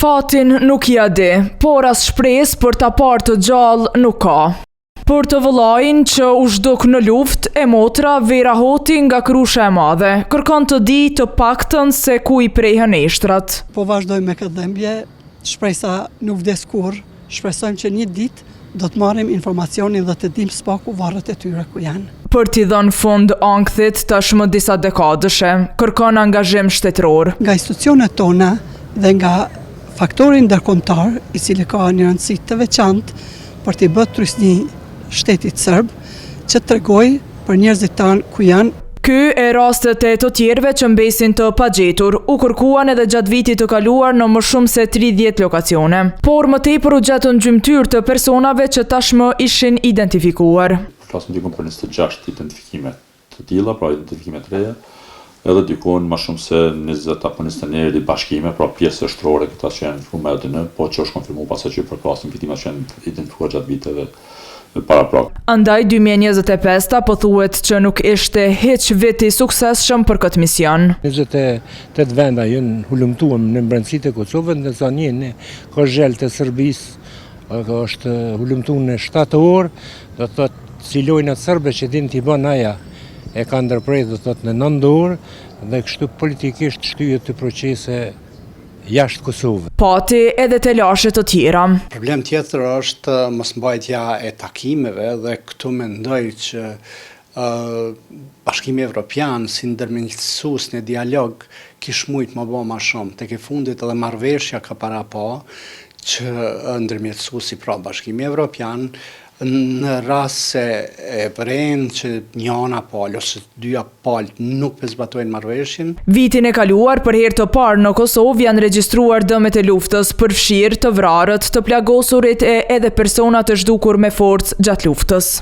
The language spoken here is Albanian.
Fatin nuk ja di, por as shpresë për ta parë të gjallë nuk ka. Për të vëllain që u zhduk në luftë, e motra Vera Hoti nga Krusha e Madhe kërkon të di të paktën se ku i prehen eshtrat. Po vazhdoj me këtë dhembje, shpresa nuk vdes kurrë, shpresojmë që një ditë do të marrim informacionin dhe të dim s'paku varret e tyre ku janë. Për t'i dhënë fund ankthit tashmë disa dekadëshe, kërkon angazhim shtetëror. Nga institucionet tona dhe nga faktori ndërkombëtar, i cili ka një rëndësi të veçantë për t'i bërë trysni shtetit serb, që tregoj për njerëzit tanë ku janë. Ky e rastet e të tjerëve që mbesin të pagjetur, u kërkuan edhe gjatë vitit të kaluar në më shumë se 30 lokacione, por më tepër u gjetën gjymtyr të personave që tashmë ishin identifikuar. Flasim dikun për 26 identifikime të tilla, pra identifikime të reja, edhe dikun më shumë se 20 apo 21 bashkime, pra pjesë shtrore këta që janë shumë edhe po që është konfirmuar pasaj që për klasën viktimat që janë identifikuar gjatë viteve para prak. Andaj 2025 po thuhet që nuk ishte hiç vit i suksesshëm për këtë mision. 28 venda janë hulumtuar në brendësitë e Kosovës, ndërsa një ka zhjel të Serbisë, është hulumtuar në 7 orë, do të thotë cilojnat serbe që din t'i bën aja e ka ndërprer do të thotë në 9 orë dhe kështu politikisht shtyhet të procese jashtë Kosovë. Pati edhe të lashe të tjera. Problem tjetër është mosmbajtja e takimeve dhe këtu mendoj që Bashkimi Evropian si ndërmjetësues në dialog kish mujt më bë më shumë. Tek e fundit edhe marrëveshja ka para po që ndërmjetësuesi pra Bashkimi Evropian në rast se e vren që njëna palë ose dyja palët nuk zbatojnë marrëveshjen. Vitin e kaluar për herë të parë në Kosovë janë regjistruar dëmet e luftës, përfshirë të vrarët, të plagosurit e edhe persona të zhdukur me forcë gjatë luftës.